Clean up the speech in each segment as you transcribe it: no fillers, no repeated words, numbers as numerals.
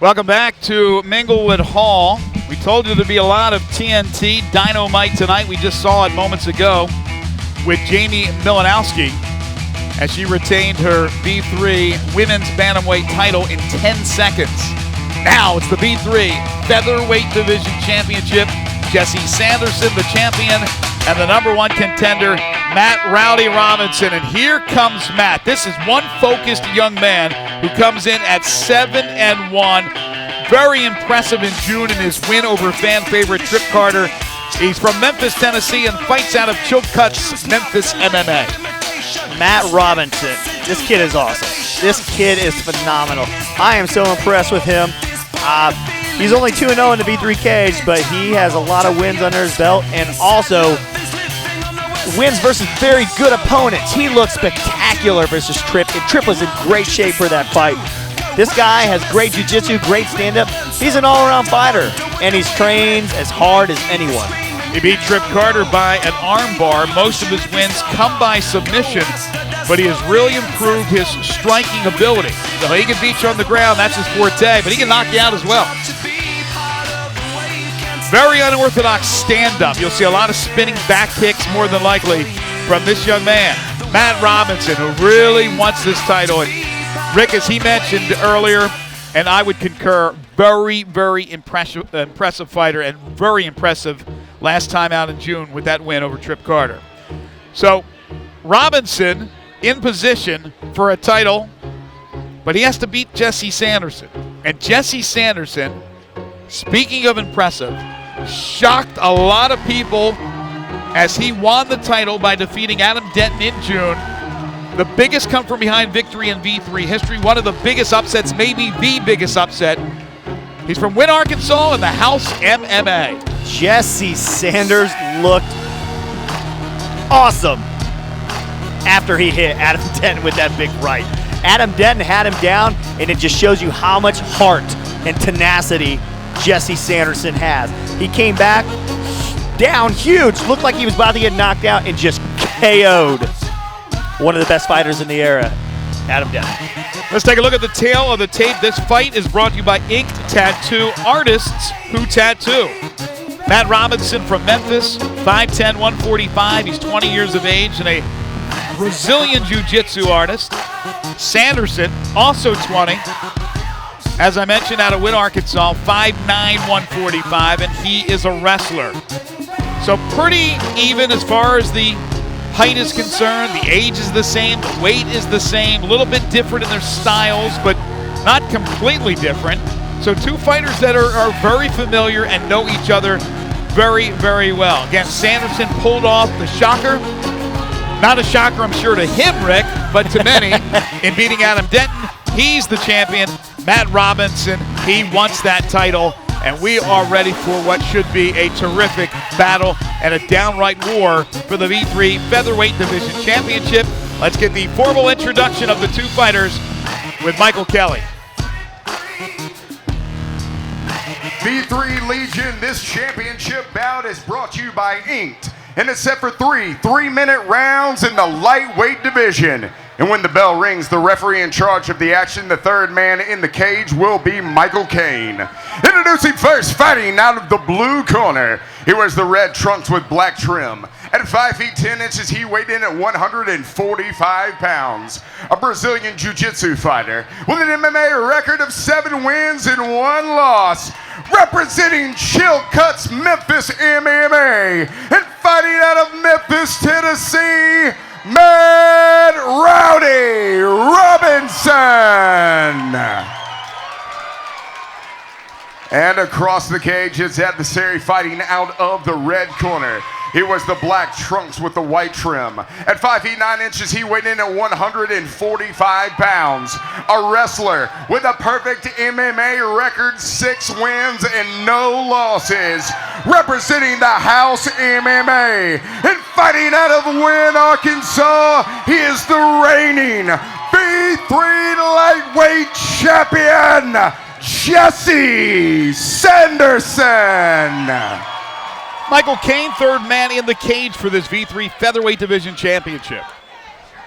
Welcome back to Minglewood Hall. We told you there'd be a lot of TNT dynamite tonight. We just saw it moments ago with Jamie Milanowski as she retained her V3 Women's Bantamweight title in 10 seconds. Now it's the V3 Featherweight Division Championship. Jesse Sanderson, the champion, and the #1 contender, Matt "Rowdy" Robinson. And here comes Matt. This is one focused young man who comes in at 7-1. Very impressive in June in his win over fan favorite Trip Carter. He's from Memphis, Tennessee, and fights out of Chilcut's Memphis MMA. Matt Robinson, this kid is awesome. This kid is phenomenal. I am so impressed with him. He's only 2-0 in the V3 cage, but he has a lot of wins under his belt and also wins versus very good opponents. He looks spectacular versus Trip, and Trip was in great shape for that fight. This guy has great jiu-jitsu, great stand-up. He's an all-around fighter, and he's trained as hard as anyone. He beat Trip Carter by an arm bar. Most of his wins come by submission, but he has really improved his striking ability. So he can beat you on the ground, that's his forte, but he can knock you out as well. Very unorthodox stand-up. You'll see a lot of spinning back kicks more than likely from this young man, Matt Robinson, who really wants this title. And Rick, as he mentioned earlier, and I would concur, very, very impressive fighter and very impressive last time out in June with that win over Trip Carter. So Robinson in position for a title, but he has to beat Jesse Sanderson. And Jesse Sanderson, speaking of impressive, shocked a lot of people as he won the title by defeating Adam Denton in June. The biggest come-from-behind victory in V3 history, one of the biggest upsets, maybe the biggest upset. He's from Wynn, Arkansas, in the House MMA. Jesse Sanders looked awesome after he hit Adam Denton with that big right. Adam Denton had him down, and it just shows you how much heart and tenacity Jesse Sanderson has. He came back down huge, looked like he was about to get knocked out, and just KO'd one of the best fighters in the era, Adam Denton. Let's take a look at the tail of the tape. This fight is brought to you by Inked Tattoo, artists who tattoo. Matt Robinson from Memphis, 5'10", 145. He's 20 years of age and a Brazilian jiu-jitsu artist. Sanderson, also 20. As I mentioned, out of Wynn, Arkansas, 5'9", 145, and he is a wrestler. So pretty even as far as the height is concerned. The age is the same, the weight is the same, a little bit different in their styles, but not completely different. So two fighters that are very familiar and know each other very, very well. Again, Sanderson pulled off the shocker. Not a shocker, I'm sure, to him, Rick, but to many in beating Adam Denton. He's the champion. Matt Robinson, he wants that title, and we are ready for what should be a terrific battle and a downright war for the V3 Featherweight Division Championship. Let's get the formal introduction of the two fighters with Michael Kelly. V3 Legion, this championship bout is brought to you by Inked, and it's set for 3-minute rounds in the lightweight division. And when the bell rings, the referee in charge of the action, the third man in the cage, will be Michael Cain. Introducing first, fighting out of the blue corner. He wears the red trunks with black trim. At 5 feet 10 inches, he weighed in at 145 pounds. A Brazilian jiu-jitsu fighter with an MMA record of 7 wins and 1 loss. Representing Chilcut's Memphis MMA and fighting out of Memphis, Tennessee, Matt "Rowdy" Robinson. And across the cage, his adversary fighting out of the red corner. He wears the black trunks with the white trim. At 5 feet 9 inches, he weighed in at 145 pounds. A wrestler with a perfect MMA record, 6 wins and no losses. Representing the House MMA and fighting out of Wynn, Arkansas, he is the reigning V3 lightweight champion, Jesse Sanderson. Michael Cain, third man in the cage for this V3 Featherweight Division Championship.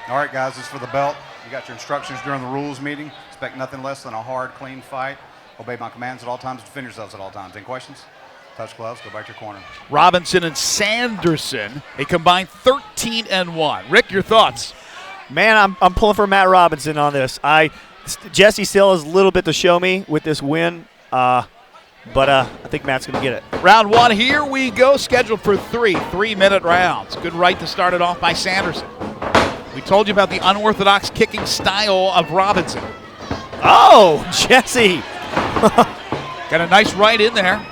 All right, guys, this is for the belt. You got your instructions during the rules meeting. Expect nothing less than a hard, clean fight. Obey my commands at all times. Defend yourselves at all times. Any questions? Touch gloves. Go back to your corner. Robinson and Sanderson, a combined 13-1. Rick, your thoughts? Man, I'm pulling for Matt Robinson on this. Jesse still has a little bit to show me with this win, but I think Matt's going to get it. Round 1, here we go, scheduled for 3-minute rounds. Good right to start it off by Sanderson. We told you about the unorthodox kicking style of Robinson. Oh, Jesse. Got a nice right in there.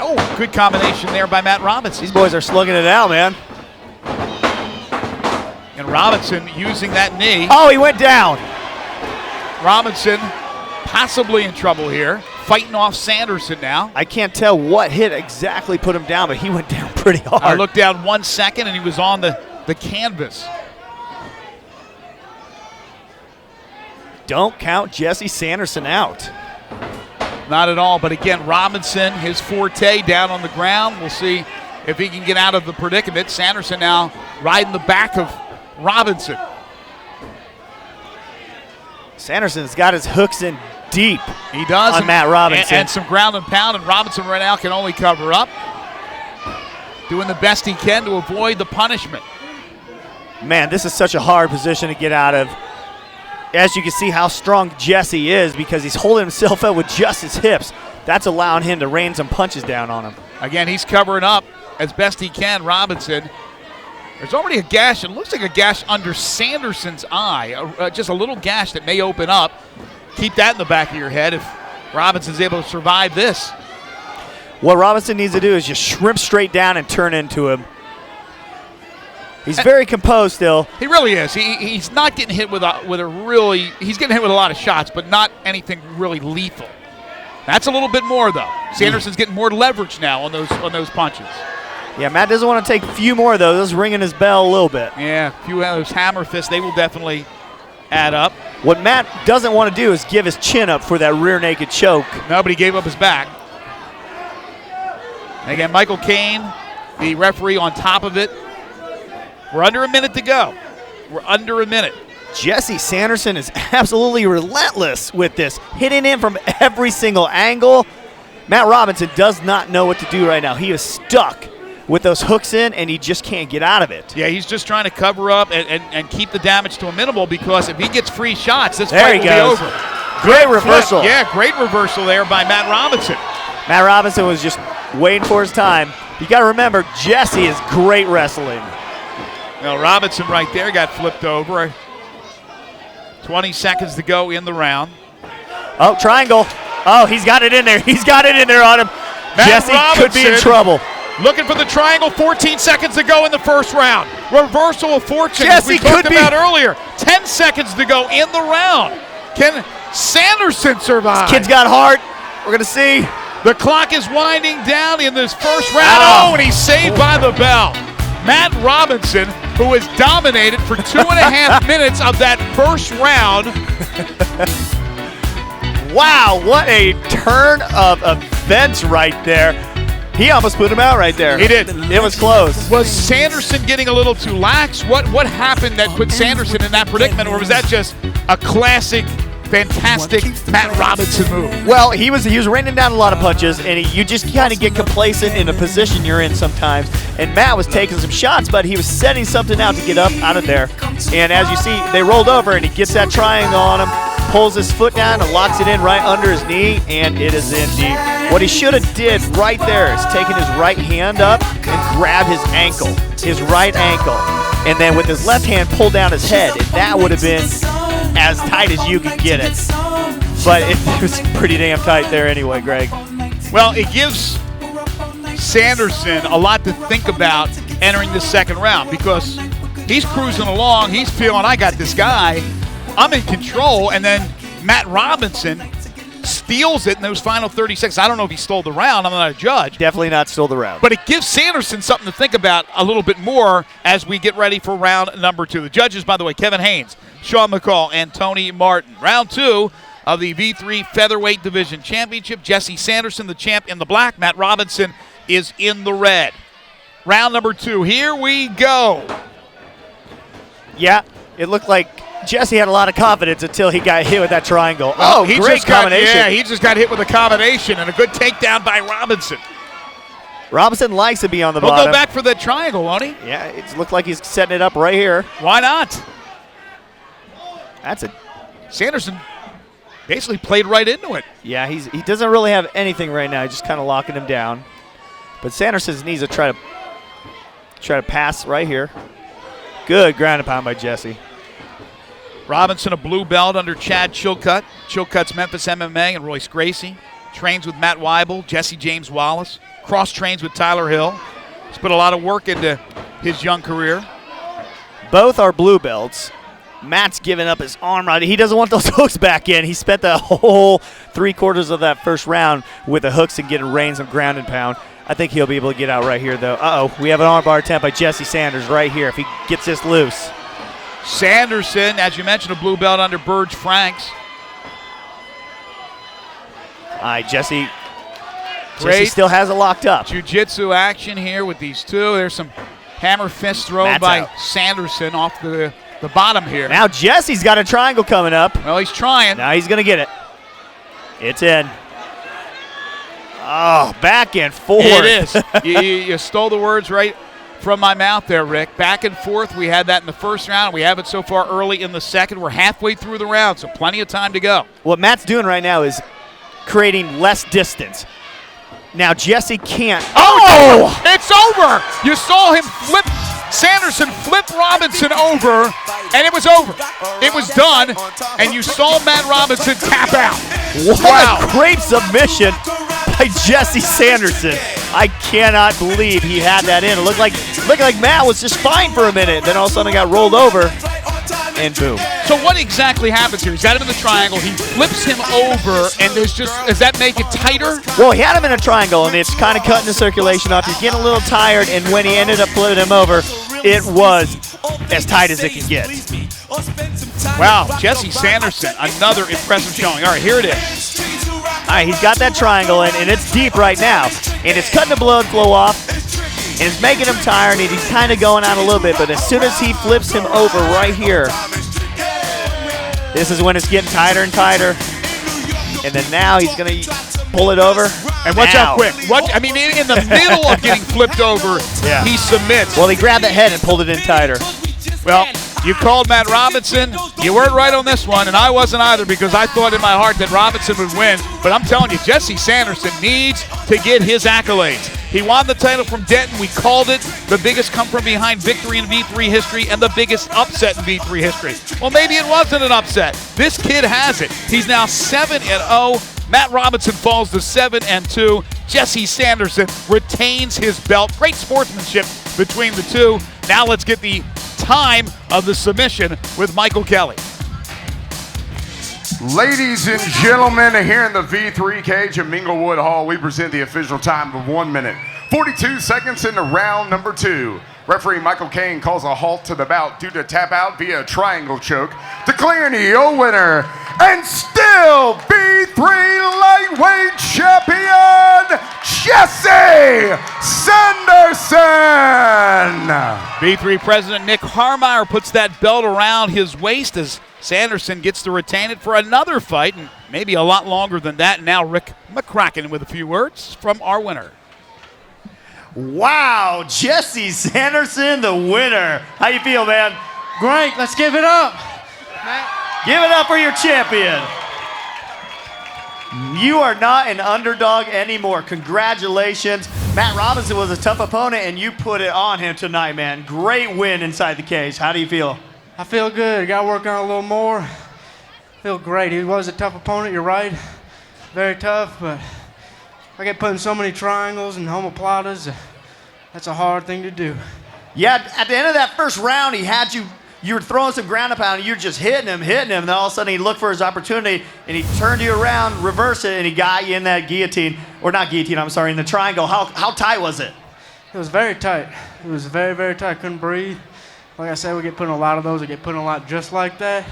Oh, good combination there by Matt Robinson. These boys are slugging it out, man. And Robinson using that knee. Oh, he went down. Robinson possibly in trouble here. Fighting off Sanderson now. I can't tell what hit exactly put him down, but he went down pretty hard. I looked down 1 second, and he was on the canvas. Don't count Jesse Sanderson out. Not at all, but again, Robinson, his forte down on the ground. We'll see if he can get out of the predicament. Sanderson now riding the back of Robinson. Sanderson's got his hooks in deep. He does. On Matt Robinson. And some ground and pound, and Robinson right now can only cover up. Doing the best he can to avoid the punishment. Man, this is such a hard position to get out of. As you can see how strong Jesse is because he's holding himself up with just his hips. That's allowing him to rain some punches down on him. Again, he's covering up as best he can, Robinson. There's already a gash. It looks like a gash under Sanderson's eye. Just a little gash that may open up. Keep that in the back of your head if Robinson's able to survive this. What Robinson needs to do is just shrimp straight down and turn into him. He's very composed still. He really is. He's not getting hit with a really. He's getting hit with a lot of shots, but not anything really lethal. That's a little bit more though. Sanderson's getting more leverage now on those punches. Yeah, Matt doesn't want to take a few more of those. Just ringing his bell a little bit. Yeah, a few of those hammer fists, they will definitely add up. What Matt doesn't want to do is give his chin up for that rear naked choke. Nobody gave up his back. And again, Michael Cain, the referee, on top of it. We're under a minute to go. We're under a minute. Jesse Sanderson is absolutely relentless with this, hitting him from every single angle. Matt Robinson does not know what to do right now. He is stuck with those hooks in, and he just can't get out of it. Yeah, he's just trying to cover up and keep the damage to a minimal because if he gets free shots, this fight will be over. Great reversal. Yeah, great reversal there by Matt Robinson. Matt Robinson was just waiting for his time. You got to remember, Jesse is great wrestling. Now Robinson right there got flipped over. 20 seconds to go in the round. Oh, triangle. Oh, he's got it in there. He's got it in there on him. Matt Jesse Robinson could be in trouble. Looking for the triangle. 14 seconds to go in the first round. Reversal of fortune, Jesse as we talked could be about earlier. 10 seconds to go in the round. Can Sanderson survive? This kid's got heart. We're going to see. The clock is winding down in this first round. Oh, and he's saved by the bell. Matt Robinson, who has dominated for 2.5 minutes of that first round. Wow, what a turn of events right there. He almost put him out right there. He did. It was close. Was Sanderson getting a little too lax? What happened that put Sanderson in that predicament, or was that just a classic, fantastic Matt Robinson move? Well, he was raining down a lot of punches, and you just kind of get complacent in the position you're in sometimes. And Matt was taking some shots, but he was setting something out to get up out of there. And as you see, they rolled over, and he gets that triangle on him, pulls his foot down, and locks it in right under his knee, and it is in deep. What he should have did right there is taken his right hand up and grab his ankle, his right ankle, and then with his left hand pull down his head, and that would have been as tight as you could get it. But it was pretty damn tight there anyway, Greg. Well, it gives Sanderson a lot to think about entering this second round because he's cruising along. He's feeling, I got this guy. I'm in control. And then Matt Robinson steals it in those final 30 seconds. I don't know if he stole the round. I'm not a judge. Definitely not stole the round. But it gives Sanderson something to think about a little bit more as we get ready for round number 2. The judges, by the way, Kevin Haynes, Sean McCall, and Tony Martin. Round 2 of the V3 Featherweight Division Championship. Jesse Sanderson, the champ, in the black. Matt Robinson is in the red. Round number 2. Here we go. Yeah, it looked like Jesse had a lot of confidence until he got hit with that triangle. Oh, he great just got, combination. yeah, he just got hit with a combination and a good takedown by Robinson. Robinson likes to be on the He'll bottom. go back for the triangle, won't he? Yeah, it looked like he's setting it up right here. Why not? That's a Sanderson basically played right into it. Yeah, he doesn't really have anything right now. He's just kind of locking him down. But Sanderson needs to try to pass right here. Good ground and pound by Jesse. Robinson, a blue belt under Chad Chilcutt. Chilcutt's Memphis MMA and Royce Gracie. Trains with Matt Weibel, Jesse James Wallace. Cross-trains with Tyler Hill. He's put a lot of work into his young career. Both are blue belts. Matt's giving up his arm right. He doesn't want those hooks back in. He spent the whole 3/4 of that first round with the hooks and getting reins of ground and pound. I think he'll be able to get out right here, though. Uh-oh, we have an armbar attempt by Jesse Sanders right here if he gets this loose. Sanderson, as you mentioned, a blue belt under Burge Franks. All right, Jesse Great still has it locked up. jiu-jitsu action here with these two. There's some hammer fist thrown Matt's by out. Sanderson off the bottom here. Now Jesse's got a triangle coming up. Well, he's trying. Now he's going to get it. It's in. Oh, back and forth. It is. you stole the words right from my mouth there, Rick. Back and forth. We had that in the first round. We have it so far early in the second. We're halfway through the round, so plenty of time to go. What Matt's doing right now is creating less distance. Now Jesse can't. Oh! It's over! You saw him flip. Sanderson flipped Robinson over, and it was over. It was done, and you saw Matt Robinson tap out. What a great submission by Jesse Sanderson. I cannot believe he had that in. It looked like Matt was just fine for a minute. Then all of a sudden it got rolled over, and boom. So what exactly happens here? He's got him in the triangle. He flips him over, and does that make it tighter? Well, he had him in a triangle, and it's kind of cutting the circulation off. He's getting a little tired, and when he ended up flipping him over, it was as tight as it can get. Wow, Jesse Sanderson, another impressive showing. All right, here it is. All right, he's got that triangle in, and it's deep right now. And it's cutting the blood flow off, and it's making him tired, and he's kind of going out a little bit. But as soon as he flips him over right here, this is when it's getting tighter and tighter. And then now he's going to pull it over. And watch out quick. In the middle of getting flipped over, he submits. Well, he grabbed the head and pulled it in tighter. Well, you called Matt Robinson. You weren't right on this one, and I wasn't either because I thought in my heart that Robinson would win. But I'm telling you, Jesse Sanderson needs to get his accolades. He won the title from Denton. We called it the biggest come-from-behind victory in V3 history and the biggest upset in V3 history. Well, maybe it wasn't an upset. This kid has it. He's now 7-0. Matt Robinson falls to 7-2. Jesse Sanderson retains his belt. Great sportsmanship between the two. Now let's get the time of the submission with Michael Kelly. Ladies and gentlemen, here in the V3 cage at Minglewood Hall, we present the official time of 1 minute, 42 seconds into round number 2. Referee Michael Kane calls a halt to the bout due to tap out via triangle choke, declaring your winner and still V3 lightweight champion, Jesse Sanderson. V3 President Nick Harmeyer puts that belt around his waist as Sanderson gets to retain it for another fight, and maybe a lot longer than that. Now Rick McCracken with a few words from our winner. Wow, Jesse Sanderson, the winner. How you feel, man? Great, let's give it up. Give it up for your champion. You are not an underdog anymore. Congratulations. Matt Robinson was a tough opponent, and you put it on him tonight, man. Great win inside the cage. How do you feel? I feel good. Got to work on it a little more. Feel great. He was a tough opponent, you're right. Very tough, but I get put in so many triangles and homoplatas. That's a hard thing to do. Yeah, at the end of that first round, he had you were throwing some ground and pound, and you were just hitting him, and then all of a sudden he looked for his opportunity, and he turned you around, reversed it, and he got you in that guillotine, or not guillotine, I'm sorry, in the triangle. How tight was it? It was very tight. It was very, very tight. I couldn't breathe. Like I said, we get put in a lot of those. We get put in a lot just like that.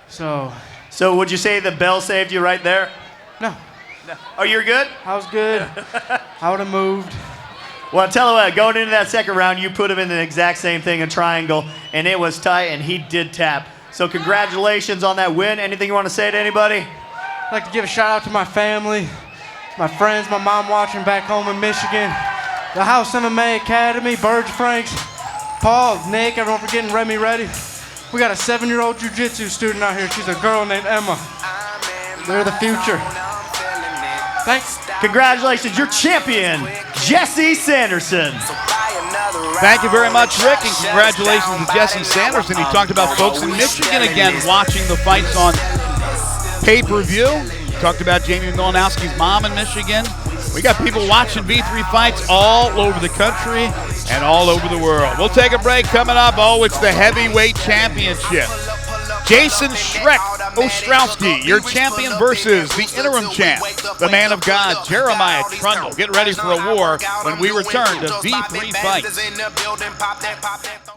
So would you say the bell saved you right there? No. Oh, you're good? I was good. I would have moved. Well, tell you what, going into that second round, you put him in the exact same thing, a triangle, and it was tight, and he did tap. So congratulations on that win. Anything you want to say to anybody? I'd like to give a shout out to my family, my friends, my mom watching back home in Michigan, the House MMA Academy, Burge Franks, Paul, Nick, everyone for getting Remy ready. We got a 7-year-old jiu-jitsu student out here. She's a girl named Emma. They're the future. Thanks. Congratulations, your champion, Jesse Sanderson. Thank you very much, Rick, and congratulations to Jesse Sanderson. He talked about folks in Michigan again watching the fights on pay-per-view. He talked about Jamie Milanowski's mom in Michigan. We got people watching V3 Fights all over the country and all over the world. We'll take a break. Coming up, it's the heavyweight championship. Jason Shrek Ostrowski, your champion, versus the interim champ, the man of God, Jeremiah Trundle. Get ready for a war when we return to V3 Fights.